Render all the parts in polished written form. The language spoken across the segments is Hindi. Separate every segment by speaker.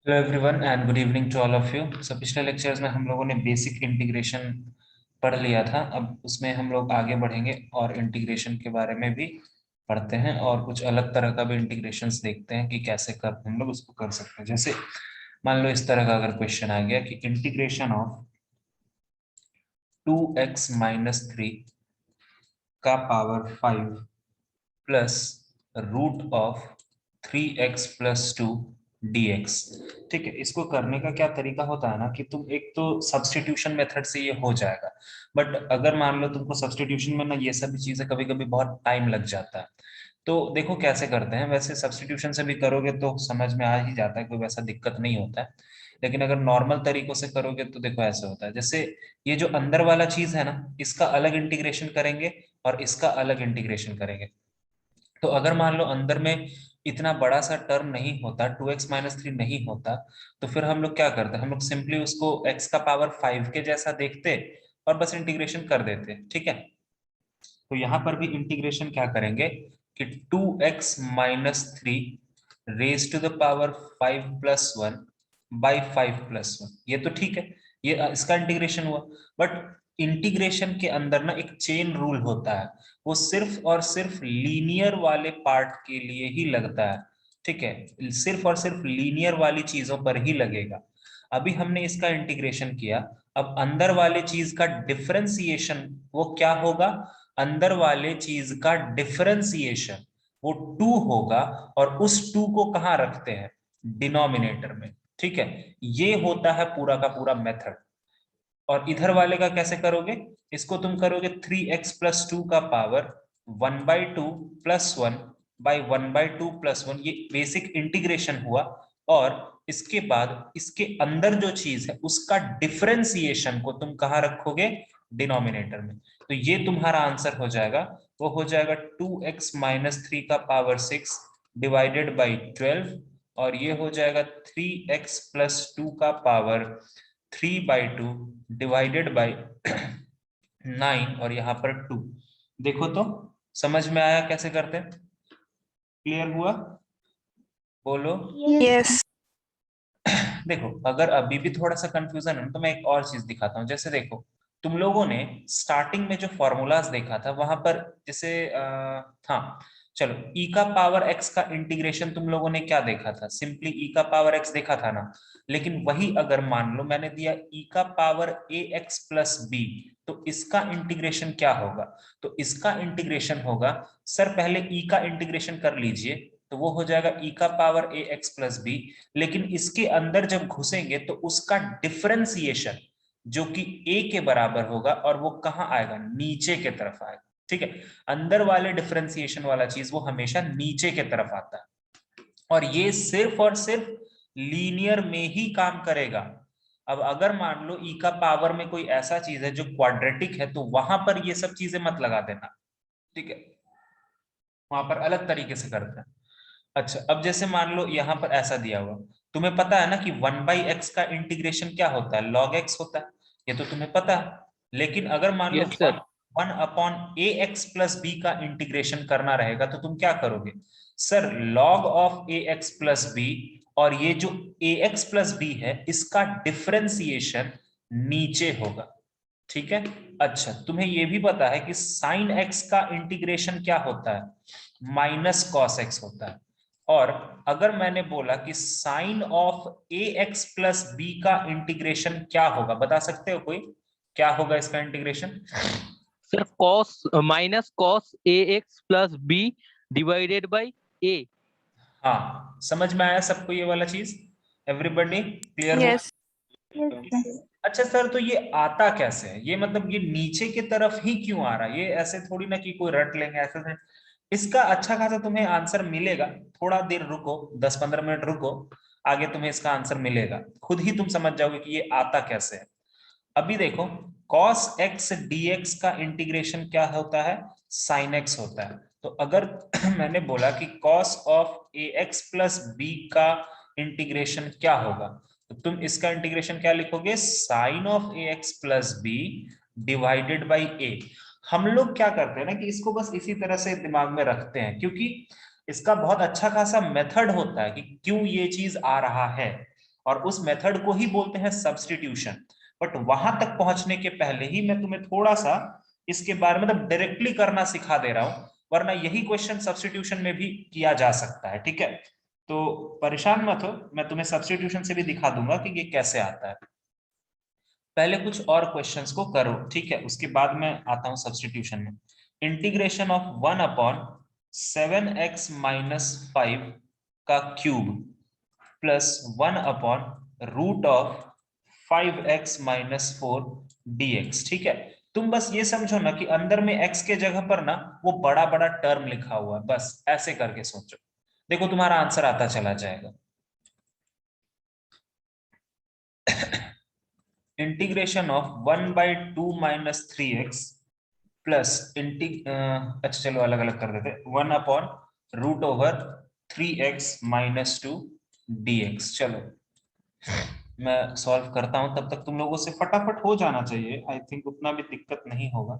Speaker 1: Hello everyone and good evening to all of you. पिछले लेक्चर्स में हम लोगों ने बेसिक इंटीग्रेशन पढ़ लिया था। अब उसमें हम लोग आगे बढ़ेंगे और इंटीग्रेशन के बारे में भी पढ़ते हैं और कुछ अलग तरह का भी इंटीग्रेशंस देखते हैं कि कैसे कर हम लोग उसको कर सकते हैं। जैसे मान लो इस तरह का अगर क्वेश्चन आ गया कि इंटीग्रेशन ऑफ 2x - 3 का power 5 plus root of 3x + 2 dx। ठीक है, इसको करने का क्या तरीका होता है ना कि तुम एक तो सब्स्टिट्यूशन मेथड से ये हो जाएगा। बट अगर मान लो तुमको सब्स्टिट्यूशन में ना ये सभी चीजें कभी कभी बहुत टाइम लग जाता है, तो देखो कैसे करते हैं। वैसे सब्स्टिट्यूशन से भी करोगे तो समझ में आ ही जाता है, कोई वैसा दिक्कत नहीं होता है। लेकिन अगर नॉर्मल तरीकों से करोगे तो देखो ऐसे होता है। जैसे ये जो अंदर वाला चीज है ना, इसका अलग इंटीग्रेशन करेंगे और इसका अलग इंटीग्रेशन करेंगे। तो अगर मान लो अंदर में इतना बड़ा सा टर्म नहीं होता, 2x - 3 नहीं होता, तो फिर हम लोग क्या करते, हम लोग सिंपली उसको x का पावर 5 के जैसा देखते और बस इंटीग्रेशन कर देते। ठीक है, तो यहां पर भी इंटीग्रेशन क्या करेंगे कि 2x - 3 raise to the power 5+1/5+1। ये तो ठीक है, ये इसका इंटीग्रेशन हुआ। बट इंटीग्रेशन के अंदर ना एक चेन रूल होता है, वो सिर्फ और सिर्फ लीनियर वाले पार्ट के लिए ही लगता है। ठीक है, सिर्फ और सिर्फ लीनियर वाली चीजों पर ही लगेगा। अभी हमने इसका इंटीग्रेशन किया, अब अंदर वाले चीज का डिफरेंशिएशन वो क्या होगा, अंदर वाले चीज का डिफरेंशिएशन वो 2 होगा। और उस 2 को कहाँ रखते हैं, डिनोमिनेटर में। ठीक है, ये होता है पूरा का पूरा मेथड। और इधर वाले का कैसे करोगे, इसको तुम करोगे 3x + 2 का पावर 1/2 +1/1/2+1, ये बेसिक इंटीग्रेशन हुआ। और इसके बाद इसके अंदर जो चीज है उसका डिफरेंशिएशन को तुम कहाँ रखोगे, डिनोमिनेटर में। तो ये तुम्हारा आंसर हो जाएगा, वो हो जाएगा 2x - 3 का पावर 6 डिवाइडेड बाई 12। और ये हो जाएगा 3x + 2 का पावर 3/2 डिवाइडेड बाई 9 और यहाँ पर 2। देखो तो समझ में आया कैसे करते हैं, क्लियर हुआ, बोलो।
Speaker 2: यस।
Speaker 1: देखो अगर अभी भी थोड़ा सा कंफ्यूजन है तो मैं एक और चीज दिखाता हूँ। जैसे देखो, तुम लोगों ने स्टार्टिंग में जो फॉर्मूलाज देखा था वहां पर जैसे हाँ चलो, e का पावर x का इंटीग्रेशन तुम लोगों ने क्या देखा था, सिंपली e का पावर x देखा था ना। लेकिन वही अगर मान लो मैंने दिया e का पावर ax + b, तो इसका इंटीग्रेशन क्या होगा, तो इसका इंटीग्रेशन होगा, सर पहले e का इंटीग्रेशन कर लीजिए, तो वो हो जाएगा e का पावर ax + b। लेकिन इसके अंदर जब घुसेंगे तो उसका डिफरेंशिएशन जो कि a के बराबर होगा, और वो कहाँ आएगा, नीचे के तरफ आएगा। ठीक है, अंदर वाले डिफरेंशिएशन वाला चीज वो हमेशा नीचे के तरफ आता है। और ये सिर्फ और सिर्फ लीनियर में ही काम करेगा। अब अगर मान लो e का पावर में कोई ऐसा चीज है जो क्वाड्रेटिक है, तो वहां पर ये सब चीजें मत लगा देना। ठीक है, वहां पर अलग तरीके से करते हैं। अच्छा, अब जैसे मान लो यहाँ पर ऐसा दिया हुआ, तुम्हें पता है ना कि 1/x का इंटीग्रेशन क्या होता है, log x होता है, ये तो तुम्हें पता है। लेकिन अगर मान लो
Speaker 3: यस सर।
Speaker 1: 1/ax + b का इंटीग्रेशन करना रहेगा तो तुम क्या करोगे, sir log of ax + b, और ये जो ax + b है इसका डिफरेंशिएशन नीचे होगा। ठीक है, अच्छा तुम्हें ये भी पता है कि साइन x का इंटीग्रेशन क्या होता है, -cos x होता है। और अगर मैंने बोला कि साइन ऑफ ax + b का इंटीग्रेशन क्या होगा, बता सकते हो कोई, क्या होगा इसका integration.
Speaker 3: Sir cos -cos ax + b divided by a।
Speaker 1: हाँ, समझ में आया सबको ये वाला चीज, एवरीबॉडी क्लियर हुआ।
Speaker 2: यस।
Speaker 1: अच्छा सर, तो ये आता कैसे है, ये मतलब ये नीचे की तरफ ही क्यों आ रहा है, ये ऐसे थोड़ी ना कि कोई रट लेंगे ऐसे से। इसका अच्छा खासा तुम्हें आंसर मिलेगा, थोड़ा देर रुको, 10-15 मिनट रुको, आगे तुम्हें इसका आंसर मिलेगा, खुद ही तुम समझ जाओगे कि ये आता कैसे है। अभी देखो, cos x dx का इंटीग्रेशन क्या होता है, sin x होता है। तो अगर मैंने बोला कि cos ऑफ ax + b का इंटीग्रेशन क्या होगा, तो तुम इसका इंटीग्रेशन क्या लिखोगे, sin of ax + b divided by a। हम लोग क्या करते हैं ना कि इसको बस इसी तरह से दिमाग में रखते हैं, क्योंकि इसका बहुत अच्छा खासा मेथड होता है कि क्यों ये चीज आ रहा है। और उस मेथड को ही बोलते हैं सब्स्टिट्यूशन। बट वहां तक पहुंचने के पहले ही मैं तुम्हें थोड़ा सा इसके बारे में मतलब डायरेक्टली करना सिखा दे रहा हूं, वरना यही क्वेश्चन सब्स्टिट्यूशन में भी किया जा सकता है, ठीक है। तो परेशान मत हो, मैं तुम्हें सब्स्टिट्यूशन से भी दिखा दूंगा कि ये कैसे आता है। पहले कुछ और क्वेश्चंस को करो, ठीक है, उसके बाद मैं आता हूं सब्स्टिट्यूशन में। इंटीग्रेशन ऑफ 1/7x-5 का क्यूब प्लस 1/√5x-4 dx, ठीक है। तुम बस ये समझो ना कि अंदर में x के जगह पर ना वो बड़ा बड़ा टर्म लिखा हुआ है, बस ऐसे करके सोचो, देखो तुम्हारा आंसर आता चला जाएगा। इंटीग्रेशन ऑफ 1/2 - 3x प्लस अच्छा चलो अलग अलग कर देते, 1/√3x-2 dx। चलो मैं सॉल्व करता हूं, तब तक तुम लोगों से फटाफट हो जाना चाहिए, आई थिंक उतना भी दिक्कत नहीं होगा।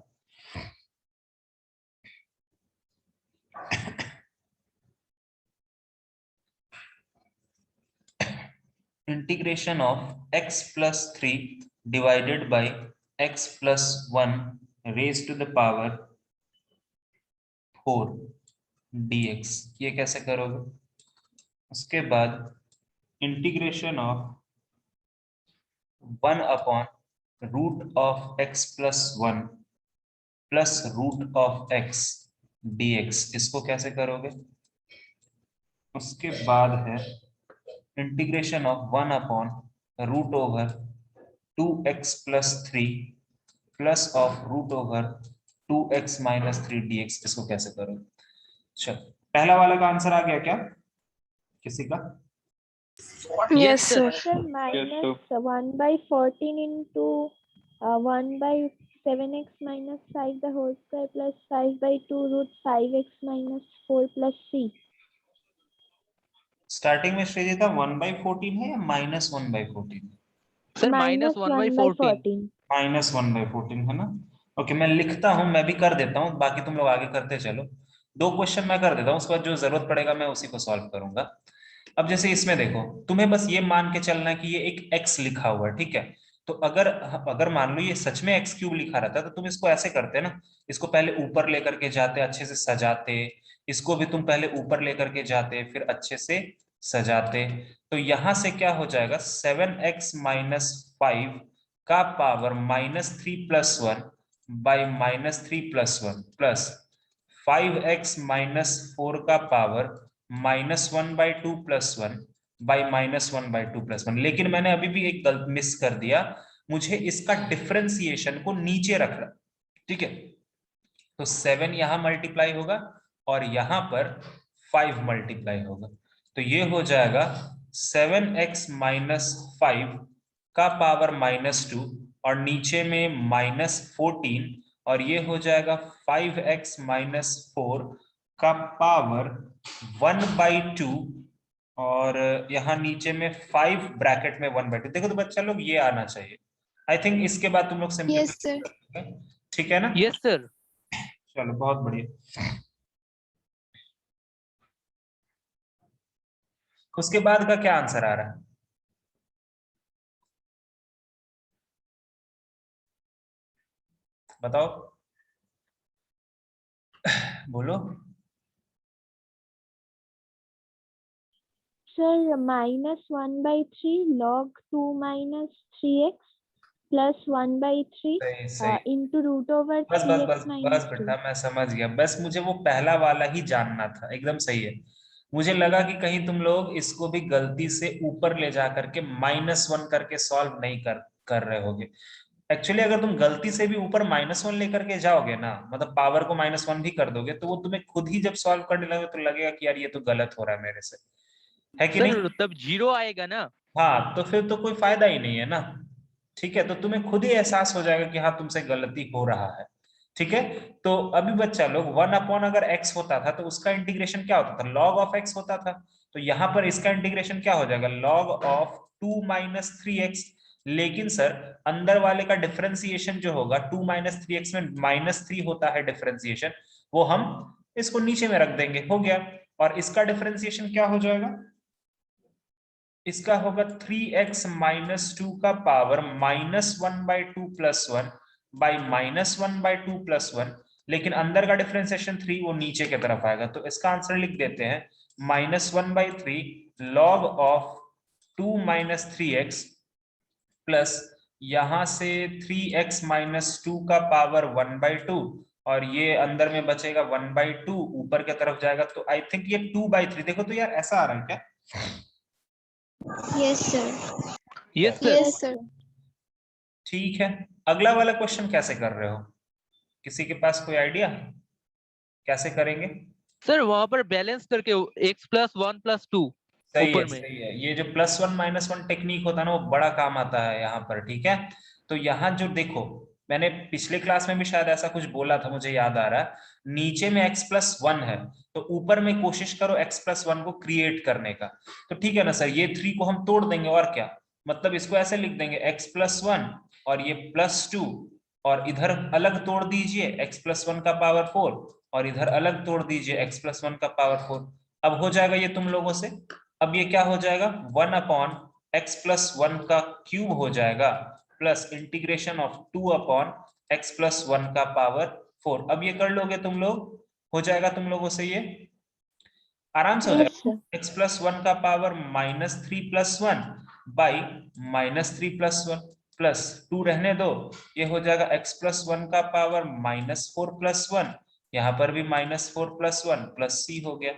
Speaker 1: Integration of x + 3 divided by x + 1 raise to the power 4 dx, ये कैसे करोगे। उसके बाद integration of 1/√x + 1 plus √x dx, इसको कैसे करोगे। उसके बाद है integration of 1/√2x + 3 plus of √2x - 3 dx, इसको कैसे करोगे। चलो पहला वाला का आंसर आ गया क्या किसी का।
Speaker 2: Yes, sir.
Speaker 4: Sir, minus 1/14 into 1/7x - 5 the whole square plus 5/2√5x - 4 plus c.
Speaker 1: Starting में श्रेय था 1/14 है या -1/14 है।
Speaker 3: सर
Speaker 4: minus
Speaker 3: -1/14
Speaker 1: -1/14 है ना। ओके मैं लिखता हूं, मैं भी कर देता हूं, बाकी तुम लोग आगे करते चलो। दो क्वेश्चन मैं कर देता हूं, उसके बाद जो जरूरत पड़ेगा मैं उसी को सॉल्व करूंगा। अब जैसे इसमें देखो, तुम्हें बस ये मान के चलना है कि ये एक x लिखा हुआ है, ठीक है। तो अगर अगर मान लो ये सच में x³ लिखा रहता तो तुम इसको ऐसे करते ना, इसको पहले ऊपर लेकर के जाते, अच्छे से सजाते, इसको भी तुम पहले ऊपर लेकर के जाते, फिर अच्छे से सजाते। तो यहां से क्या हो जाएगा, 7x - 5 का पावर -3 + 1 बाई -3 + 1 प्लस 5x - 4 का पावर -1/2 + 1 बाई -1/2 + 1। लेकिन मैंने अभी भी एक गलत मिस कर दिया, मुझे इसका डिफरेंशिएशन को नीचे रखना, ठीक है। तो 7 यहां मल्टीप्लाई होगा और यहां पर 5 मल्टीप्लाई होगा, तो ये हो जाएगा 7x - 5 का पावर -2 और नीचे में -14, और ये हो जाएगा 5x - 4 का पावर 1/2 और यहाँ नीचे में 5 ब्रैकेट में 1/2। देखो तो बच्चा लोग ये आना चाहिए, आई थिंक इसके बाद तुम लोग
Speaker 2: Yes,
Speaker 1: सिंपलीफाई
Speaker 2: sir.
Speaker 1: करोगे, ठीक है ना।
Speaker 3: Yes sir.
Speaker 1: चलो बहुत बढ़िया। उसके बाद का क्या आंसर आ रहा है, बताओ बोलो।
Speaker 4: Sir, minus 1/3 log 2 minus 3x plus 1/3
Speaker 1: सही सही,
Speaker 4: into root over
Speaker 1: बस बस
Speaker 4: 3x
Speaker 1: बस बस
Speaker 4: minus 2.
Speaker 1: बेटा मैं समझ गया, बस मुझे वो पहला वाला ही जानना था, एकदम सही है। मुझे लगा कि कहीं तुम लोग इसको भी गलती से ऊपर ले जा करके -1 करके सॉल्व नहीं कर रहे होगे। एक्चुअली अगर तुम गलती से भी ऊपर -1 लेकर के जाओगे ना, मतलब पावर को -1 भी कर दोगे, तो वो तुम्हें खुद ही जब सॉल्व करने लगे तो लगेगा कि यार ये तो गलत हो रहा है मेरे से, है कि नहीं।
Speaker 3: सर तब 0 आएगा ना।
Speaker 1: हाँ तो फिर तो कोई फायदा ही नहीं है ना, ठीक है। तो तुम्हें खुद ही एहसास हो जाएगा कि हाँ तुमसे गलती हो रहा है, ठीक है। तो अभी बच्चा लोग 1 अगर x होता था तो उसका इंटीग्रेशन क्या होता था, log ऑफ x होता था। तो यहाँ पर इसका इंटीग्रेशन क्या हो जाएगा, log ऑफ 2 - 3x। लेकिन सर अंदर वाले का डिफरेंशिएशन जो होगा 2 - 3x में -3 होता है डिफरेंशिएशन, वो हम इसको नीचे में रख देंगे, हो गया। और इसका डिफरेंशिएशन क्या हो जाएगा, इसका होगा 3x माइनस 2 का पावर -1/2 प्लस 1 बाई -1/2 प्लस 1, लेकिन अंदर का डिफरेंशिएशन 3 वो नीचे की तरफ आएगा, तो इसका आंसर लिख देते हैं -1/3 log of 2 minus 3x plus यहां से 3x माइनस 2 का पावर 1/2, और ये अंदर में बचेगा 1/2, ऊपर की तरफ जाएगा, तो आई थिंक ये 2/3। देखो तो यार ऐसा आ रहा है क्या?
Speaker 2: Yes, sir.
Speaker 3: Yes sir.
Speaker 2: Yes, sir.
Speaker 1: ठीक है, अगला वाला क्वेश्चन कैसे कर रहे हो? किसी के पास कोई आइडिया कैसे करेंगे?
Speaker 3: सर वहां पर बैलेंस करके x + 1 + 2
Speaker 1: सही है,
Speaker 3: ऊपर में।
Speaker 1: सही है। ये जो +1 -1 टेक्निक होता है ना, वो बड़ा काम आता है यहाँ पर। ठीक है, तो यहाँ जो देखो, मैंने पिछले क्लास में भी शायद ऐसा कुछ बोला था, मुझे याद आ रहा है। नीचे में x + 1 है, तो ऊपर में कोशिश करो x + 1 को क्रिएट करने का। तो ठीक है ना सर, ये 3 को हम तोड़ देंगे, और क्या मतलब इसको ऐसे लिख देंगे x + 1 और ये +2, और इधर अलग तोड़ दीजिए x + 1 का पावर 4, और इधर अलग तोड़ दीजिए x + 1 का पावर 4। अब हो जाएगा ये तुम लोगों से। अब ये क्या हो जाएगा, 1/x + 1 का क्यूब हो जाएगा, प्लस इंटीग्रेशन ऑफ 2/x + 1 का पावर 4। अब ये कर लोगे तुम लोग, हो जाएगा तुम लोगों से ये आराम से हो
Speaker 4: Yes,
Speaker 1: जाएगा।
Speaker 4: sir.
Speaker 1: x + 1 का पावर -3 + 1 बाई -3 + 1 प्लस 2 रहने दो, ये हो जाएगा x + 1 का पावर -4 + 1, यहाँ पर भी -4 + 1 प्लस c हो गया।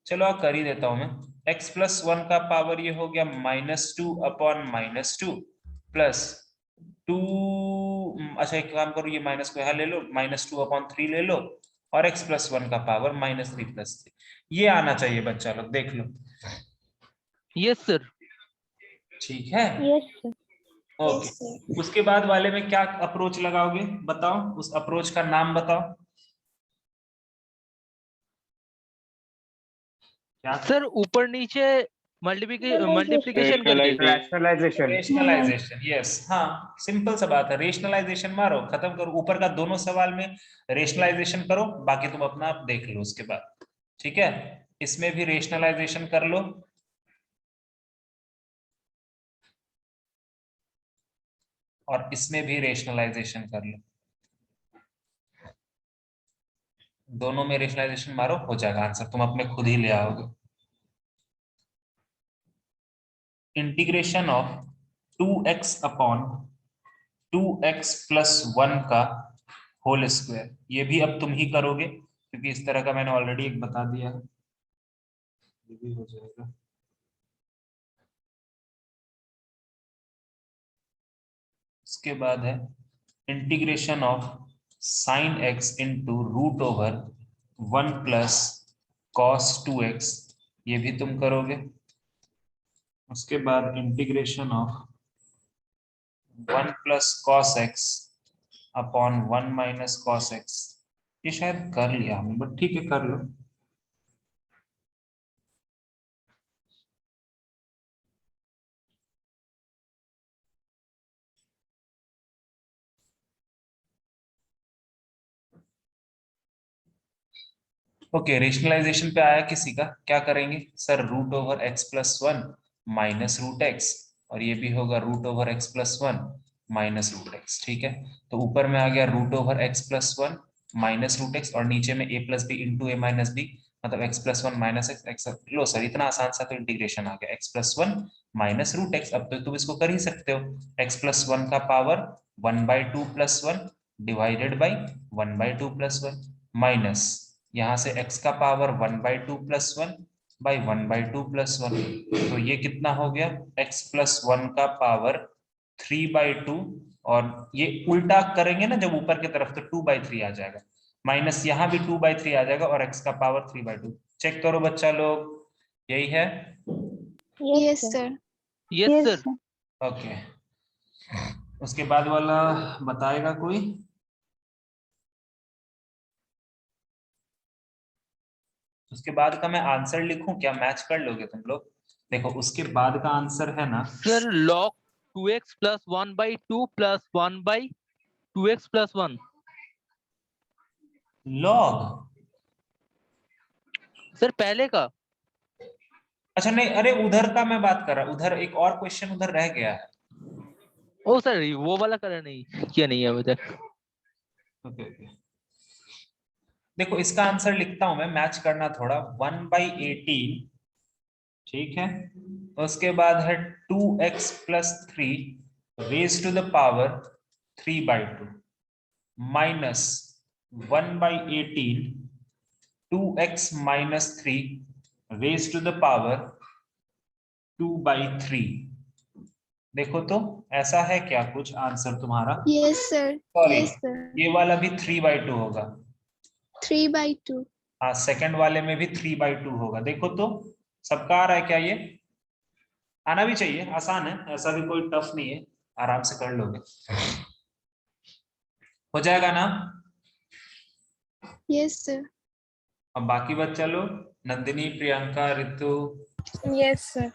Speaker 1: चलो कर ही देता हूं मैं। x + 1 का पावर ये हो गया -2/-2 प्लस 2, अच्छा एक काम करो, ये माइनस को यहाँ ले लो, -2/3 ले लो, और x + 1 का पावर -3 + 3। ये आना चाहिए बच्चा लोग, देख लो।
Speaker 3: Yes sir.
Speaker 1: ठीक है,
Speaker 4: Yes, sir.
Speaker 1: Okay.
Speaker 2: Yes, sir.
Speaker 1: उसके बाद वाले में क्या अप्रोच लगाओगे, बताओ, उस अप्रोच का नाम बताओ क्या?
Speaker 3: सर ऊपर नीचे मल्टीप्लिकेशन करके।
Speaker 5: रैशनलाइजेशन।
Speaker 1: Rationalisation, yes. हाँ, सिंपल सा बात है, रेशनलाइजेशन मारो, खत्म करो। ऊपर का दोनों सवाल में रेशनलाइजेशन करो, बाकी तुम अपना आप देख लो उसके बाद। ठीक है, इसमें भी रेशनलाइजेशन कर लो, और इसमें भी रेशनलाइजेशन कर लो। दोनों में रेशनलाइजेशन मारो, हो जाएगा आंसर, तुम अपने खुद ही ले आओगे। इंटीग्रेशन ऑफ 2x + 1 का होल स्क्वायर, ये भी अब तुम ही करोगे, क्योंकि इस तरह का मैंने ऑलरेडी एक बता दिया है। ये भी हो जाएगा। उसके बाद है integration of sin x into √1 plus cos 2x, ये भी तुम करोगे। उसके बाद integration of 1 plus cos x upon 1 minus cos x, ये शायद कर लिया हमने, बट ठीक है कर लो। ओके, रेशनलाइजेशन पे आया किसी का, क्या करेंगे सर? √x + 1 माइनस √x, और ये भी होगा √x + 1 माइनस √x। ठीक है, तो ऊपर में आ गया √x + 1 माइनस √x, और नीचे में a + b into a - b, मतलब x + 1 माइनस x। लो सर, इतना आसान सा तो इंटीग्रेशन आ गया, x + 1 माइनस √x। अब तो तुम इसको कर ही सकते हो, x + 1 का पावर 1/2 + 1 डिवाइडेड बाई 1/2 + 1 माइनस यहाँ से x का पावर 1/2 + 1 बाई 1/2 + 1, तो ये कितना हो गया, x + 1 का पावर 3/2, और ये उल्टा करेंगे ना जब ऊपर की तरफ, तो 2/3 आ जाएगा, माइनस यहाँ भी 2/3 आ जाएगा, और x का पावर 3/2। चेक करो बच्चा लोग, यही है।
Speaker 4: Yes,
Speaker 2: Yes,
Speaker 4: sir.
Speaker 2: sir.
Speaker 3: Yes sir.
Speaker 1: Okay, उसके बाद वाला बताएगा कोई? उसके बाद का मैं आंसर लिखूं क्या, मैच कर लोगे तुम लोग? देखो उसके बाद का आंसर है ना,
Speaker 3: sir log 2x + 1/2 + 1/2x + 1।
Speaker 1: Log.
Speaker 3: Sir पहले का
Speaker 1: अच्छा नहीं, अरे उधर का मैं बात कर रहा, उधर एक और क्वेश्चन उधर रह गया है।
Speaker 3: ओ सर वो वाला करा नहीं, किया नहीं है अभी तक।
Speaker 1: ओके ओके, देखो इसका आंसर लिखता हूं मैं, मैच करना थोड़ा। 1/18, ठीक है, उसके बाद है 2x+3 raise to the power 3/2 minus 1/18 2x-3 raise to the power 2/3। देखो तो ऐसा है क्या कुछ आंसर तुम्हारा?
Speaker 2: Yes, sir.
Speaker 1: Sorry,
Speaker 2: Yes, sir.
Speaker 1: ये वाला भी 3/2 होगा।
Speaker 2: 3/2.
Speaker 1: हाँ, सेकंड वाले में भी 3/2 होगा। देखो तो सबका आ रहा है क्या? ये आना भी चाहिए, आसान है, ऐसा भी कोई टफ नहीं है, आराम से कर लोगे, हो जाएगा ना?
Speaker 2: Yes, sir.
Speaker 1: अब बाकी बच्चा लोग, नंदिनी, प्रियंका, ऋतु,
Speaker 2: Yes, sir.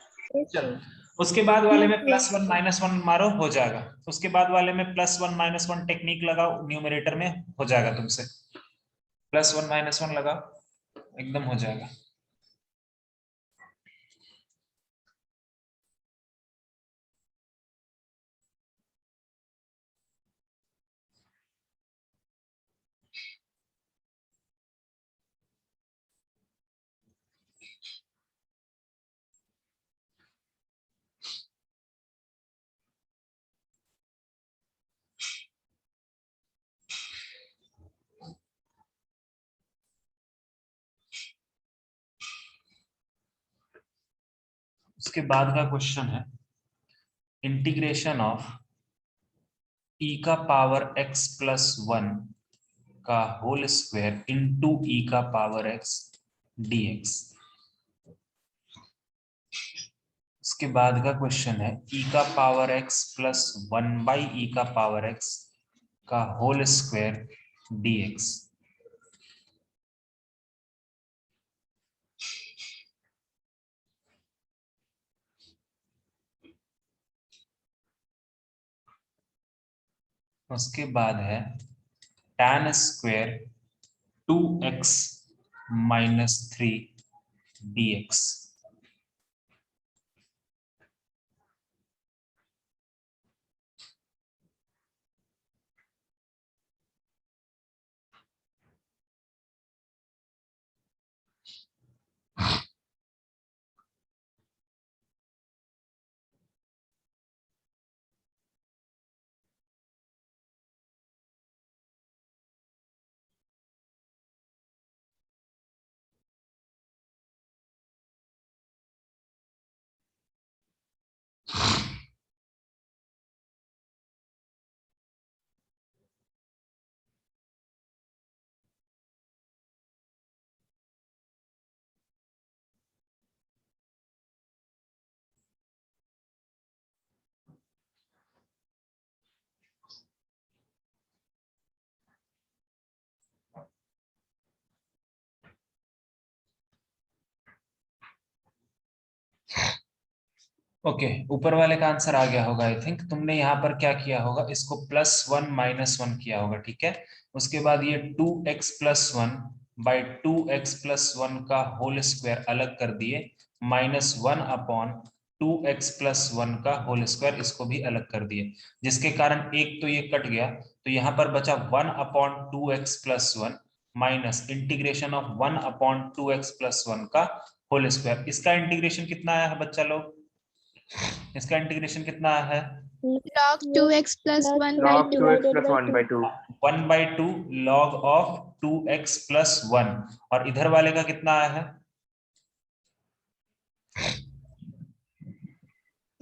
Speaker 1: चलो उसके बाद वाले में +1 -1 मारो, हो जाएगा। उसके बाद वाले में +1 -1 टेक्निक लगाओ, न्यूमरेटर में हो जाएगा तुमसे। +1 -1 लगाओ, एकदम हो जाएगा। उसके बाद का क्वेश्चन है इंटीग्रेशन ऑफ e का पावर x+1 का होल स्क्वायर इंटू e का पावर x dx। उसके बाद का क्वेश्चन है e का पावर x+1/e का पावर x का होल स्क्वायर dx। उसके बाद है tan square 2x-3 dx। Okay, ऊपर वाले का आंसर आ गया होगा आई थिंक। तुमने यहाँ पर क्या किया होगा, इसको +1 -1 किया होगा, ठीक है। उसके बाद ये 2x+1/2x+1 का होल स्क्वायर अलग कर दिए, -1/2x+1 का होल स्क्वायर, इसको भी अलग कर दिए, जिसके कारण एक तो ये कट गया, तो यहाँ पर बचा 1/2x+1 minus integration of 1/2x+1 का होल स्क्वायर। इसका इंटीग्रेशन कितना आया है बच्चा लोग? इसका इंटीग्रेशन कितना है?
Speaker 2: Log 2x plus 1 by
Speaker 5: log
Speaker 2: 2.
Speaker 5: 2x plus 1 by 2
Speaker 1: 1/2 log of 2x plus 1, और इधर वाले का कितना आया है?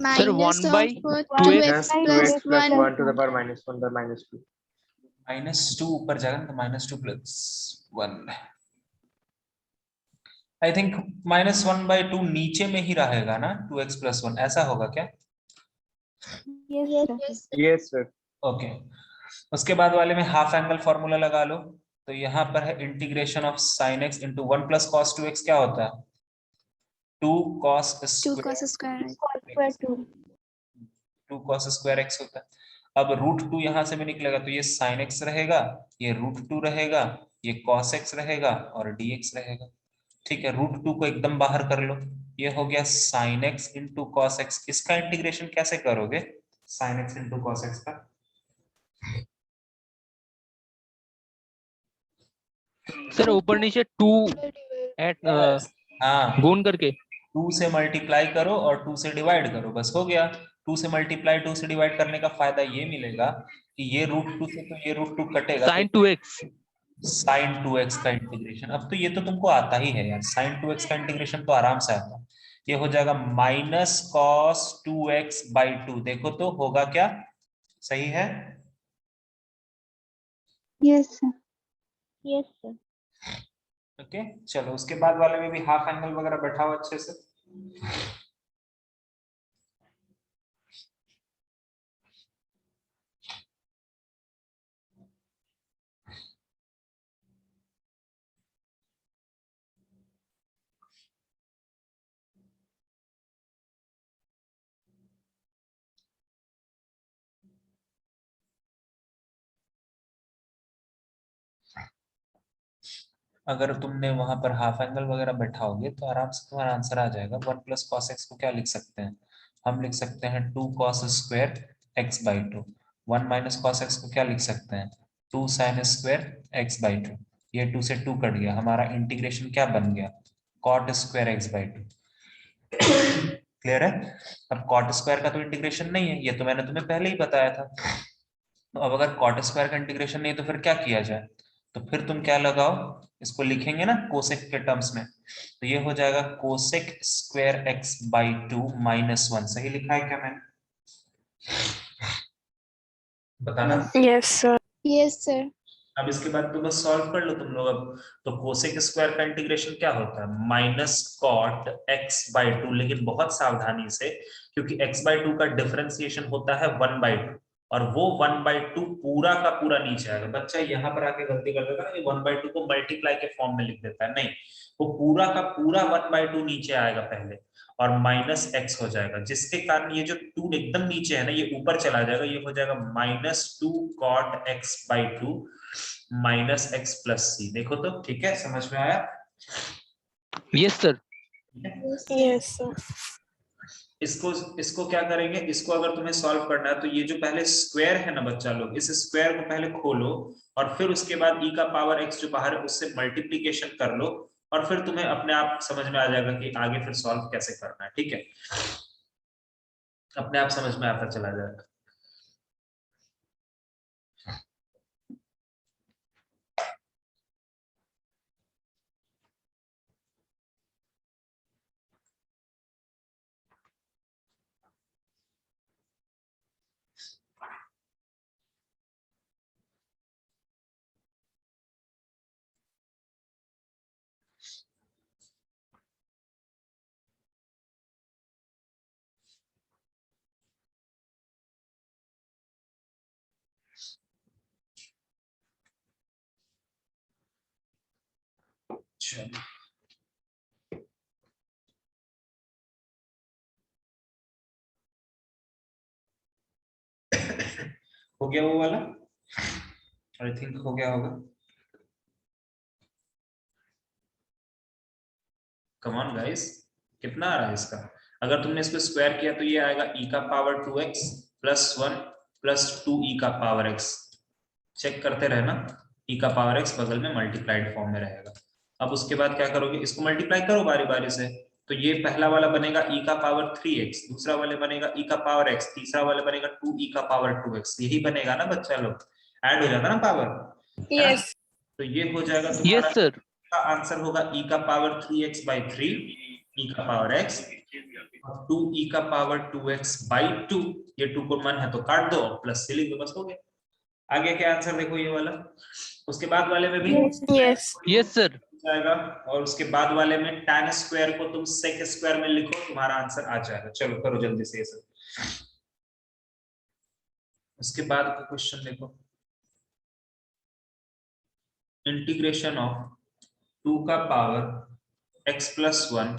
Speaker 3: Sir
Speaker 2: Minus
Speaker 3: 1 by
Speaker 2: of
Speaker 3: 2x
Speaker 2: 2x plus
Speaker 5: 2x plus
Speaker 2: 1.
Speaker 5: 1 to the power -1 by -2
Speaker 1: -2 ऊपर जाएगा ना, तो -2 plus 1। आई थिंक -1/2 नीचे में ही रहेगा ना, 2x plus 1, ऐसा होगा क्या?
Speaker 5: yes sir
Speaker 1: ओके, उसके बाद वाले में हाफ एंगल फॉर्मूला लगा लो। तो यहाँ पर है integration of sin x into 1 + cos 2x, क्या होता है? 2 cos
Speaker 2: 2 cos square.
Speaker 1: 2 cos square x होता है। अब √2 यहां से भी निकलेगा, तो ये sin x रहेगा, ये √2 रहेगा, ये cos x रहेगा और dx रहेगा। ठीक है, √2 को एकदम बाहर कर लो, ये हो गया sin x into cos x. इसका इंटीग्रेशन कैसे करोगे sin x into cos x का?
Speaker 3: सर ऊपर नीचे 2 एट
Speaker 1: हाँ,
Speaker 3: गुण करके
Speaker 1: 2 से मल्टीप्लाई करो और 2 से डिवाइड करो, बस हो गया। 2 से मल्टीप्लाई 2 से डिवाइड करने का फायदा ये मिलेगा कि ये √2 से तो ये √2 कटेगा,
Speaker 3: sin 2x।
Speaker 1: sin 2x का इंटीग्रेशन। अब तो ये तो तुमको आता ही है यार, sin 2x का इंटीग्रेशन तो आराम से आता है। ये हो जाएगा माइनस कॉस 2x/2। देखो तो होगा क्या, सही है?
Speaker 2: Yes, sir.
Speaker 4: Yes, sir.
Speaker 1: Okay चलो, उसके बाद वाले में भी हाफ एंगल वगैरह बैठाओ अच्छे से। अगर तुमने वहां पर हाफ एंगल वगैरह बैठाओगे तो आराम से तुम्हारा आंसर आ जाएगा। 1 प्लस कॉस एक्स को क्या लिख सकते हैं हम? लिख सकते हैं 2 cos square x/2। 1 minus cos x को क्या लिख सकते हैं? 2 साइन स्क्वायर x/2। ये 2 से 2 कट गया, हमारा इंटीग्रेशन क्या बन गया? Cot square x/2। क्लियर है? अब कॉट स्क्वायर का तो इंटीग्रेशन नहीं है, ये तो मैंने तुम्हें पहले ही बताया था। तो अब अगर कॉट स्क्वायर का इंटीग्रेशन नहीं है तो फिर क्या किया जाए? तो फिर तुम क्या लगाओ, इसको लिखेंगे ना कोसेक के टर्म्स में, तो ये हो जाएगा कोसेक स्क्वायर x/2 -1। सही लिखा है क्या मैंने? बताना।
Speaker 2: Yes, sir. Yes, sir.
Speaker 1: अब इसके बाद तो बस सॉल्व कर लो तुम लोग अब। तो कोसेक स्क्वायर का इंटीग्रेशन क्या होता है? माइनस कॉट x/2, लेकिन बहुत सावधानी से, क्योंकि x/2 का डिफरेंशिएशन होता है 1/2, और वो 1/2 पूरा का पूरा नीचे आएगा। बच्चा यहाँ पर आके गलती कर देता है, 1/2 को मल्टीप्लाई के फॉर्म में लिख देता है, नहीं, वो पूरा का पूरा 1/2 नीचे आएगा पहले, और माइनस एक्स हो जाएगा, जिसके कारण ये जो 2 एकदम नीचे है ना, ये ऊपर चला जाएगा, ये हो जाएगा -2 cot x/2 minus x plus C. देखो तो ठीक है, समझ में आया?
Speaker 3: Yes sir.
Speaker 2: Yes, sir.
Speaker 1: इसको इसको क्या करेंगे, इसको अगर तुम्हें सॉल्व करना है तो ये जो पहले स्क्वायर है ना बच्चा लोग, इस स्क्वायर को पहले खोलो और फिर उसके बाद e का पावर x जो बाहर है उससे मल्टीप्लीकेशन कर लो, और फिर तुम्हें अपने आप समझ में आ जाएगा कि आगे फिर सॉल्व कैसे करना है। ठीक है, अपने आप समझ में आता चला जाएगा। चलो हो गया वो वाला, आई थिंक हो गया होगा। कम ऑन गाइस, कितना आ रहा है इसका? अगर तुमने इसको स्क्वायर किया तो ये आएगा e का power 2x plus 1 plus 2e का पावर x। चेक करते रहना, e का पावर x बगल में मल्टीप्लाइड फॉर्म में रहेगा। अब उसके बाद क्या करोगे, इसको मल्टीप्लाई करो बारी बारी से। तो ये पहला वाला बनेगा e का पावर 3x, दूसरा वाला बनेगा e का पावर x, तीसरा वाला बनेगा 2e का पावर 2x। यही बनेगा ना बच्चा लोग, ऐड हो जाता ना पावर।
Speaker 2: Yes.
Speaker 1: तो ये हो जाएगा
Speaker 3: यस
Speaker 1: तुम्हारा
Speaker 3: सर।
Speaker 1: का आंसर होगा e का पावर 3x/3, e का पावर x, और 2e का पावर 2x/2। ये 2 को मन है तो काट दो, प्लस से लिख दो, बस हो गया। आगे क्या आंसर देखो ये वाला, उसके बाद वाले में भी
Speaker 2: Yes.
Speaker 3: Yes sir.
Speaker 1: जाएगा, और उसके बाद वाले में tan स्क्वायर को तुम sec स्क्वायर में लिखो, तुम्हारा आंसर आ जाएगा। चलो करो जल्दी से ये सब। उसके बाद का क्वेश्चन देखो, इंटीग्रेशन ऑफ 2 का पावर x प्लस 1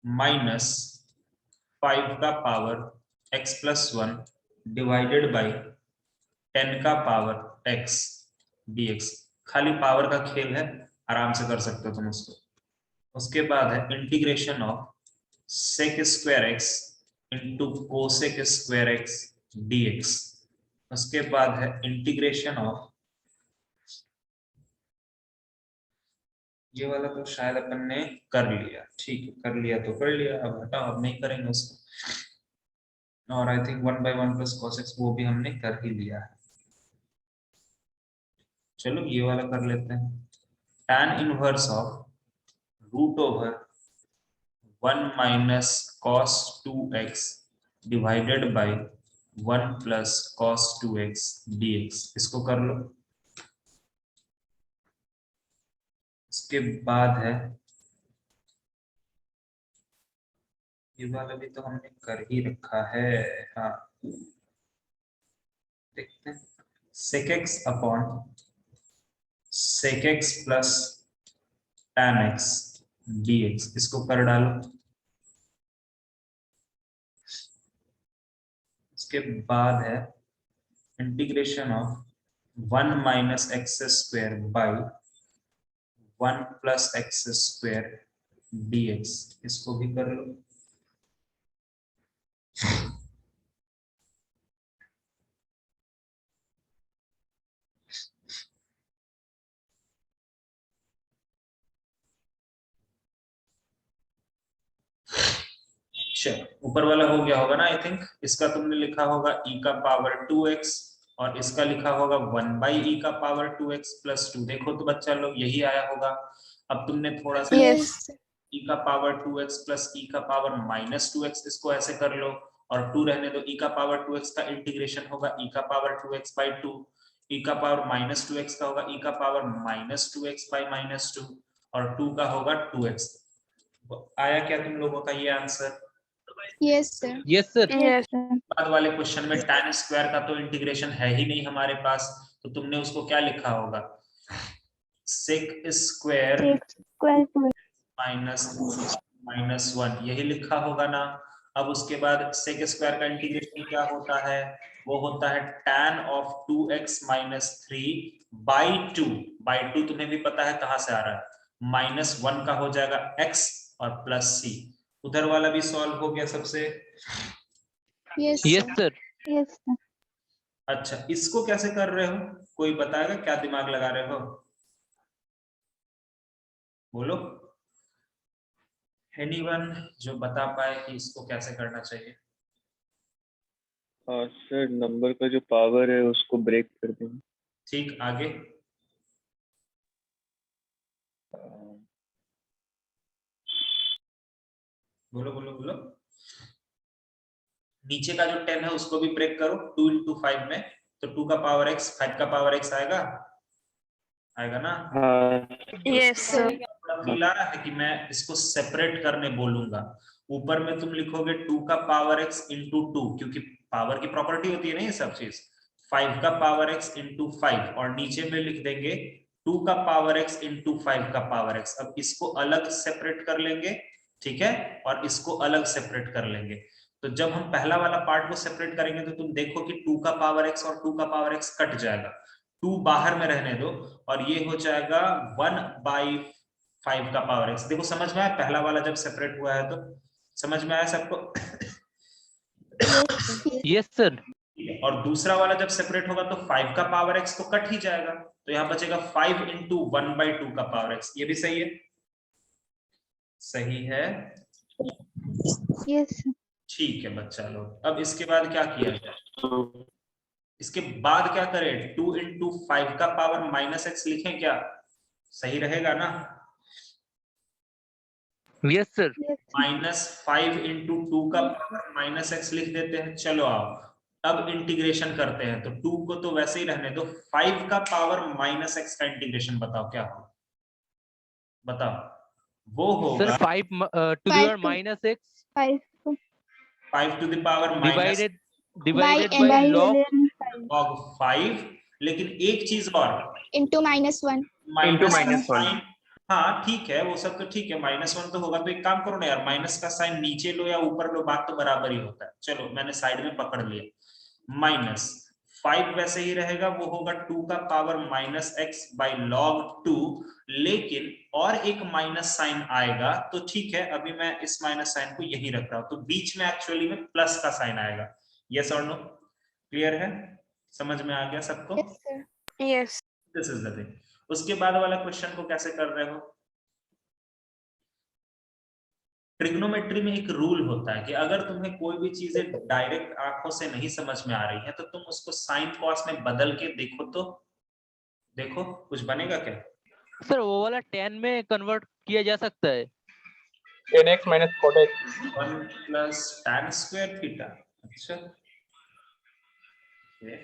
Speaker 1: माइनस 5 का power x plus 1 divided by 10 का पावर x dx। खाली पावर का खेल है, आराम से कर सकते हो तुम उसको। उसके बाद है integration of sec square x into cosec square x dx। उसके बाद है इंटीग्रेशन ऑफ, ये वाला तो शायद अपन ने कर लिया, ठीक है कर लिया तो कर लिया, अब हटाओ, अब नहीं करेंगे उसको। और I think 1/1 plus cos x वो भी हमने कर ही लिया है। चलो ये वाला कर लेते हैं, tan inverse of root over 1 minus cos 2x divided by 1 plus cos 2x dx। इसको कर लो। इसके बाद है, ये वाला भी तो हमने कर ही रखा है, हाँ देखते हैं, sec x upon sec x plus tan x dx। इसको कर डालो। इसके बाद है integration of 1 minus x square by 1 plus x square dx। इसको भी कर लो। चलो ऊपर वाला हो गया होगा ना, आई थिंक इसका तुमने लिखा होगा e का पावर 2x और इसका लिखा होगा 1 बाई e का पावर 2x प्लस 2। देखो तो बच्चा लोग यही आया होगा। अब तुमने थोड़ा सा
Speaker 2: Yes.
Speaker 1: e का पावर 2x प्लस e का पावर माइनस 2x, इसको ऐसे कर लो और 2 रहने दो। e का पावर 2x का इंटीग्रेशन होगा e का पावर 2x बाई 2, e का पावर माइनस 2x का होगा e का power minus 2x by minus 2 और 2 का होगा 2x। आया क्या तुम लोगों का ये answer?
Speaker 2: Yes, sir.
Speaker 3: Yes, sir.
Speaker 2: Yes.
Speaker 1: बाद वाले क्वेश्चन में tan स्क्वायर का तो इंटीग्रेशन है ही नहीं हमारे पास, तो तुमने उसको क्या लिखा होगा, sec स्क्वायर माइनस 1, यही लिखा होगा ना। अब उसके बाद sec स्क्वायर का इंटीग्रेशन क्या होता है, वो होता है tan of 2x minus 3 by 2। By 2 तुम्हें भी पता है कहां से आ रहा है, माइनस 1 का हो जाएगा x और प्लस c। उधर वाला भी सॉल्व हो गया सबसे।
Speaker 2: Yes,
Speaker 3: Yes,
Speaker 2: sir.
Speaker 3: sir.
Speaker 2: Yes, sir.
Speaker 1: अच्छा इसको कैसे कर रहे हो, कोई बताएगा क्या दिमाग लगा रहे हो, बोलो एनीवन जो बता पाए कि इसको कैसे करना चाहिए।
Speaker 5: सर नंबर का जो पावर है उसको ब्रेक कर देंगे।
Speaker 1: ठीक आगे बोलो बोलो बोलो। नीचे का जो 10 है उसको भी ब्रेक करो 2 इंटू 5 में, तो 2 का पावर x 5 का पावर x आएगा, आएगा ना।
Speaker 5: हाँ
Speaker 2: Yes, sir.
Speaker 1: फील आ रहा है कि मैं इसको सेपरेट करने बोलूंगा। ऊपर में तुम लिखोगे 2 का पावर x इंटू 2, क्योंकि पावर की प्रॉपर्टी होती है ना ये सब चीज, 5 का पावर x इंटू 5 और नीचे में लिख देंगे 2 का पावर x इंटू 5 का पावर x। अब इसको अलग सेपरेट कर लेंगे, ठीक है, और इसको अलग सेपरेट कर लेंगे। तो जब हम पहला वाला पार्ट को सेपरेट करेंगे तो तुम देखो कि 2 का पावर x और 2 का पावर x कट जाएगा, 2 बाहर में रहने दो और ये हो जाएगा 1 बाई 5 का पावर x। देखो समझ में आया, पहला वाला जब सेपरेट हुआ है तो समझ में आया सबको?
Speaker 3: Yes, sir.
Speaker 1: और दूसरा वाला जब सेपरेट होगा तो 5 का पावर x तो कट ही जाएगा, तो यहाँ बचेगा 5 इंटू 1/2 का पावर x। ये भी सही है, सही है,
Speaker 2: Yes, sir.
Speaker 1: ठीक है बच्चा लोग। अब इसके बाद क्या किया जाए, इसके बाद क्या करें, 2 इंटू 5 का पावर माइनस x लिखें क्या, सही रहेगा ना।
Speaker 3: Yes, sir.
Speaker 1: माइनस 5 इंटू 2 का पावर माइनस x लिख देते हैं। चलो आओ अब इंटीग्रेशन करते हैं, तो 2 को तो वैसे ही रहने दो, 5 का पावर माइनस x का इंटीग्रेशन बताओ क्या होगा, बताओ। वो
Speaker 3: Sir,
Speaker 1: होगा
Speaker 3: 5 to the
Speaker 2: Five
Speaker 3: power
Speaker 2: to-
Speaker 3: minus x
Speaker 1: 5 to the power minus
Speaker 3: divided
Speaker 2: n
Speaker 3: by log
Speaker 1: log 5, लेकिन एक चीज और,
Speaker 2: into -1.
Speaker 5: Into
Speaker 1: minus
Speaker 5: -1.
Speaker 1: साइन। हाँ ठीक है वो सब तो ठीक है, -1 तो होगा, तो एक काम करो ना यार, माइनस का साइन नीचे लो या ऊपर लो, बात तो बराबर ही होता है। चलो मैंने साइड में पकड़ लिया, माइनस 5 वैसे ही रहेगा, वो होगा 2 का power minus x by log 2, लेकिन और एक माइनस साइन आएगा तो ठीक है, अभी मैं इस माइनस साइन को यहीं रख रहा हूं, तो बीच में एक्चुअली में प्लस का साइन आएगा। यस और नो? क्लियर है? समझ में आ गया सबको?
Speaker 2: Yes, sir. Yes.
Speaker 1: This is the thing. उसके बाद वाला क्वेश्चन को कैसे कर रहे हो? ट्रिग्नोमेट्री में एक रूल होता है कि अगर तुम्हें कोई भी चीजें डायरेक्ट आंखों से नहीं समझ में आ रही है तो तुम उसको साइन कॉस में बदल के देखो, तो देखो कुछ बनेगा क्या?
Speaker 3: सर वो वाला 10 में कन्वर्ट किया जा सकता है।
Speaker 6: tan x minus cot x
Speaker 1: 1 plus tan square theta. अच्छा, ये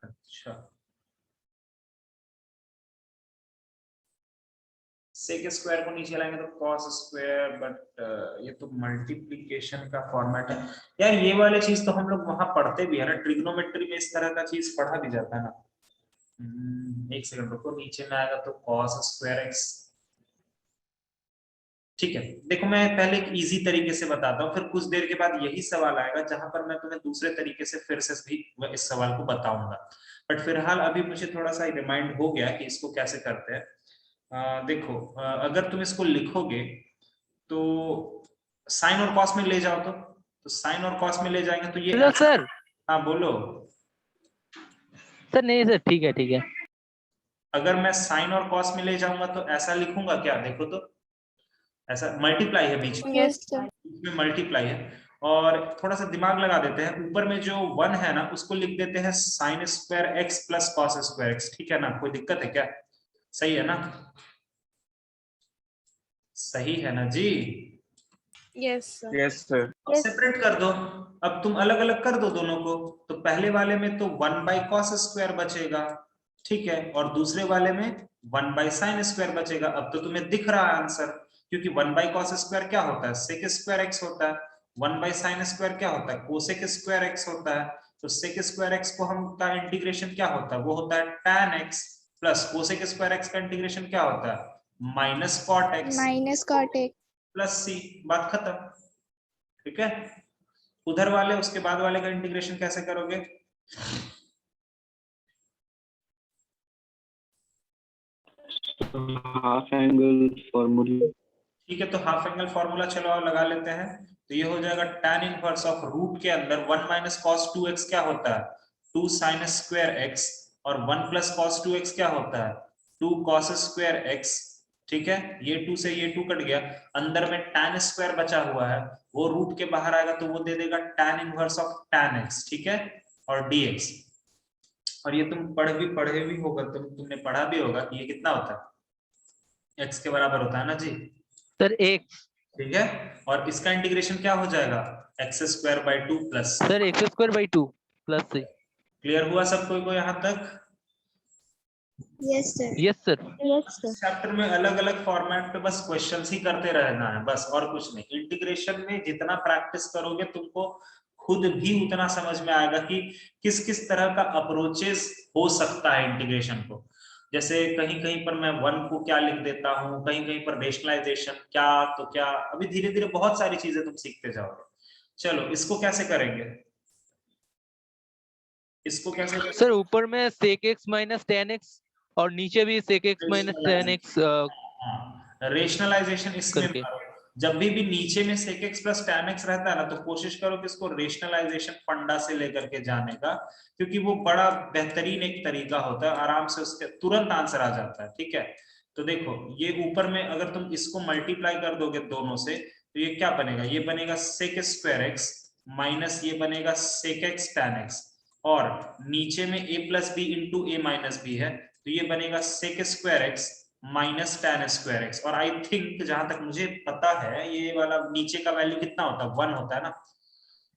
Speaker 1: अच्छा, सेक स्क्वायर को नीचे लाएंगे तो कॉस स्क्वायर, बट ये तो मल्टीप्लिकेशन का फॉर्मेट है यार। ये वाले चीज तो हम लोग वहां पढ़ते भी है ना, ट्रिग्नोमेट्री में इस तरह का चीज पढ़ा भी जाता है ना। एक सेकंड रुको, नीचे में आएगा तो कॉस स्क्वायर एक्स। ठीक है, देखो मैं पहले एक इजी तरीके से बताता हूँ, फिर कुछ देर के बाद यही सवाल आएगा जहां पर मैं तुम्हें दूसरे तरीके से फिर से भी इस सवाल को बताऊंगा। बट फिलहाल अभी मुझे थोड़ा सा रिमाइंड हो गया कि इसको कैसे करते हैं। देखो, अगर तुम इसको लिखोगे तो साइन और कॉस में ले जाओ, तो साइन और कॉस में ले जाएंगे तो ये
Speaker 3: सर
Speaker 1: हाँ बोलो।
Speaker 3: सर नहीं सर, ठीक है ठीक है।
Speaker 1: अगर मैं साइन और कॉस में ले जाऊंगा तो ऐसा लिखूंगा क्या? देखो तो ऐसा मल्टीप्लाई है बीच में,
Speaker 2: Yes, sir.
Speaker 1: बीच में मल्टीप्लाई है। और थोड़ा सा दिमाग लगा देते हैं, ऊपर में जो 1 है ना उसको लिख देते हैं sine square x plus cos square x. ठीक है ना? कोई दिक्कत है क्या? सही है ना? सही है ना जी?
Speaker 2: Yes, sir.
Speaker 5: Yes sir.
Speaker 1: Separate कर दो, अब तुम अलग अलग कर दो दोनों को। तो पहले वाले में तो 1 बाई कॉस स्क्वायर बचेगा, ठीक है, और दूसरे वाले में 1 बाई साइन स्क्वायर बचेगा। अब तो तुम्हें दिख रहा है आंसर, क्योंकि 1 बाई कॉस स्क्वायर क्या होता है? सेक स्क्वायर एक्स होता है। 1 बाई साइन स्क्वायर क्या होता है? कोसेक स्क्वायर एक्स होता है। तो सेक स्क्वायर एक्स को हम का इंटीग्रेशन क्या होता है? वो होता है tan x plus cosec square x का इंटीग्रेशन क्या होता है? Minus cot x
Speaker 2: Minus cot x.
Speaker 1: Plus C. बात खत्म। ठीक है, उधर वाले उसके बाद वाले का इंटीग्रेशन कैसे करोगे?
Speaker 5: Half angle formula.
Speaker 1: ठीक है, तो हाफ एंगल फॉर्मूला चलो और लगा लेते हैं। तो ये हो जाएगा tan इनवर्स ऑफ रूट के अंदर 1 माइनस कॉस 2x क्या होता है? 2 साइन स्क्वायर x, और 1 प्लस कॉस 2x क्या होता है? 2 कॉस स्क्वायर x। ठीक है, ये 2 से ये 2 कट गया, अंदर में tan स्क्वायर बचा हुआ है, वो रूट के बाहर आएगा तो वो दे देगा tan inverse of tan x। ठीक है, और dx। और ये तुम पढ़े भी होगा, तुमने पढ़ा भी होगा कि ये कितना होता है? x के बराबर होता है ना जी?
Speaker 3: Sir x।
Speaker 1: ठीक है, और इसका इंटीग्रेशन क्या हो जाएगा? X square by 2 plus.
Speaker 3: Sir x square by 2 plus से।
Speaker 1: क्लियर हुआ सब कोई को यहाँ तक?
Speaker 2: Yes, sir.
Speaker 3: Yes sir.
Speaker 4: Yes, sir.
Speaker 1: Chapter में अलग अलग फॉर्मेट पे बस क्वेश्चंस ही करते रहना है बस, और कुछ नहीं। इंटीग्रेशन में जितना प्रैक्टिस करोगे तुमको खुद भी उतना समझ में आएगा कि किस किस तरह का अप्रोचेस हो सकता है इंटीग्रेशन को। जैसे कहीं कहीं पर मैं 1 को क्या लिख देता हूँ, कहीं कहीं पर रेशनलाइजेशन क्या तो क्या, अभी धीरे धीरे बहुत सारी चीजें तुम सीखते जाओगे। चलो इसको कैसे करेंगे? इसको कैसे करेंगे?
Speaker 3: सर ऊपर में sec x minus tan x और नीचे भी sec x minus tan x
Speaker 1: rationalisation इसमें
Speaker 3: करके।
Speaker 1: मारो। जब भी नीचे में sec x plus tan x रहता है ना तो कोशिश करो कि इसको रेशनलाइजेशन फंडा से लेकर के जाने का, क्योंकि वो बड़ा बेहतरीन एक तरीका होता है, आराम से उसके तुरंत आंसर आ जाता है। ठीक है, तो देखो ये ऊपर में अगर तुम इसको मल्टीप्लाई कर दोगे दोनों से तो ये क्या बनेगा? ये बनेगा sec स्क्वायर x माइनस ये बनेगा sec x tan x, और नीचे में a plus B into A minus B है तो ये बनेगा sec square x minus tan square x। और आई थिंक जहां तक मुझे पता है ये वाला नीचे का वैल्यू कितना होता है? 1 होता है ना?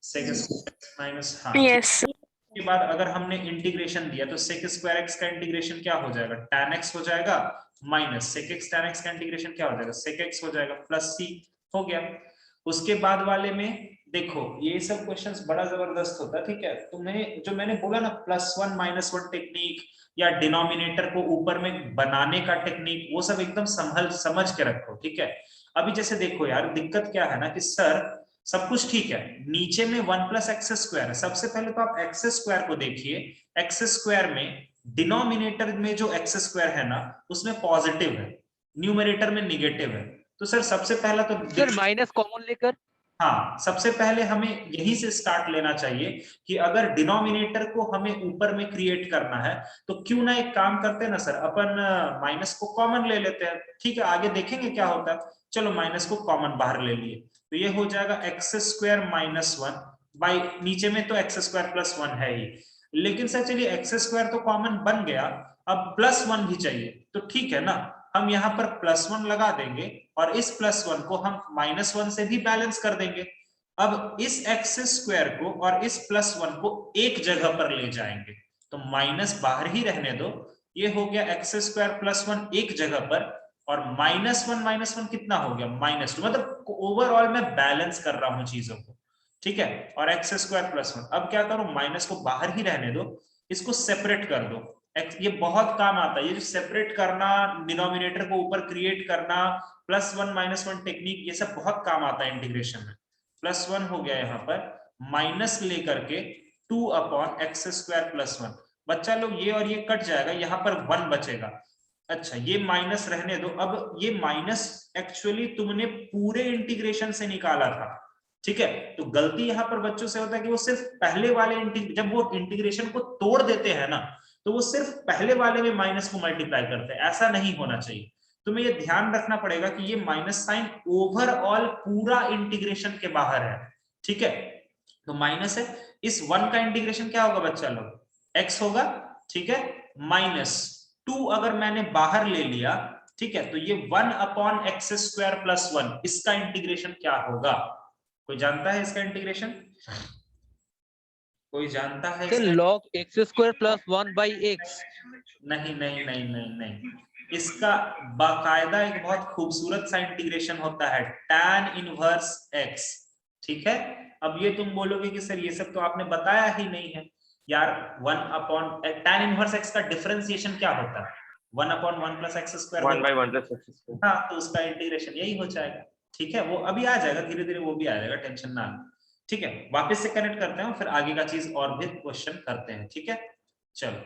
Speaker 1: sec स्क्वायर माइनस, हाँ।
Speaker 2: Yes.
Speaker 1: के बाद अगर हमने इंटीग्रेशन दिया तो sec स्क्वायर x का इंटीग्रेशन क्या हो जाएगा? tan x हो जाएगा, minus sec x tan x का इंटीग्रेशन क्या हो जाएगा? sec x हो जाएगा, प्लस c हो गया। उसके बाद वाले में देखो ये सब क्वेश्चंस बड़ा जबरदस्त होता है। ठीक है, तुम्हें जो मैंने बोला ना +1 -1 टेक्निक या डिनोमिनेटर को ऊपर में बनाने का टेक्निक, वो सब एकदम समझ के रखो। ठीक है, अभी जैसे देखो यार दिक्कत क्या है ना कि सर सब कुछ ठीक है, नीचे में 1 प्लस एक्स स्क्वायर है। सबसे पहले तो आप एक्स स्क्वायर को देखिए, एक्स स्क्वायर में डिनोमिनेटर में जो एक्स स्क्वायर है ना उसमें पॉजिटिव है, न्यूमरेटर में निगेटिव है। तो सर सबसे पहला तो
Speaker 3: सर माइनस कॉमन लेकर,
Speaker 1: हाँ, सबसे पहले हमें यही से स्टार्ट लेना चाहिए कि अगर डिनोमिनेटर को हमें ऊपर में क्रिएट करना है तो क्यों ना एक काम करते हैं ना सर, अपन माइनस को कॉमन ले लेते हैं। ठीक है, आगे देखेंगे क्या होता है। चलो माइनस को कॉमन बाहर ले लिए तो ये हो जाएगा एक्स स्क्वायर माइनस 1 बाई, नीचे में तो एक्स स्क्वायर प्लस 1 है ही, लेकिन सर चलिए एक्स स्क्वायर तो कॉमन बन गया, अब प्लस 1 भी चाहिए। तो ठीक है ना, हम यहाँ पर प्लस 1 लगा देंगे और इस प्लस 1 को हम माइनस 1 से भी बैलेंस कर देंगे। अब इस एक्स स्क्वायर को और इस प्लस 1 को एक जगह पर ले जाएंगे, तो माइनस बाहर ही रहने दो। ये हो गया एक्स स्क्वायर प्लस 1 एक जगह पर, और माइनस 1 कितना हो गया माइनस 2, मतलब ओवरऑल मैं बैलेंस कर रहा हूं चीजों को। ठीक है, और एक्स स्क्वायर प्लस 1, अब क्या करूं, माइनस को बाहर ही रहने दो, इसको सेपरेट कर दो। ये बहुत काम आता है, ये जो सेपरेट करना, डिनोमिनेटर को ऊपर क्रिएट करना, प्लस 1 माइनस 1 टेक्निक, ये सब बहुत काम आता है इंटीग्रेशन में। प्लस 1 हो गया यहाँ पर, माइनस लेकर के 2 अपॉन एक्स स्क्वायर प्लस 1। बच्चा लोग ये और ये कट जाएगा, यहाँ पर 1 बचेगा। अच्छा, ये माइनस रहने दो। अब ये माइनस एक्चुअली तुमने पूरे इंटीग्रेशन से निकाला था। ठीक है, तो गलती यहाँ पर बच्चों से होता है कि वो सिर्फ पहले वाले जब वो इंटीग्रेशन को तोड़ देते हैं ना, तो वो सिर्फ पहले वाले में माइनस को मल्टीप्लाई करते हैं। ऐसा नहीं होना चाहिए, तुम्हें ये ध्यान रखना पड़ेगा कि ये माइनस साइन ओवरऑल पूरा इंटीग्रेशन के बाहर है। ठीक है, तो माइनस है, इस 1 का इंटीग्रेशन क्या होगा बच्चा लोग, x होगा। ठीक है, माइनस 2 अगर मैंने बाहर ले लिया, ठीक है, तो ये 1 अपॉन एक्स स्क्वायर प्लस 1, इसका इंटीग्रेशन क्या होगा, कोई जानता है इसका इंटीग्रेशन? कोई जानता है
Speaker 3: sir log x square plus 1 by x.
Speaker 1: नहीं नहीं नहीं नहीं नहीं, इसका बाकायदा एक बहुत खूबसूरत सा इंटीग्रेशन होता है, tan इनवर्स x। ठीक है, अब ये तुम बोलोगे कि सर ये सब तो आपने बताया ही नहीं है यार। 1 अपॉन tan इनवर्स x का डिफरेंशिएशन क्या होता है, 1 upon 1 plus x square,
Speaker 5: 1 by 1 plus x square।
Speaker 1: हाँ, तो उसका इंटीग्रेशन यही हो जाएगा। ठीक है, वो अभी आ जाएगा, धीरे धीरे वो भी आ जाएगा, टेंशन ना लो। ठीक है, वापस से कनेक्ट करते हैं, फिर आगे का चीज और भी क्वेश्चन करते हैं। ठीक है, चलो।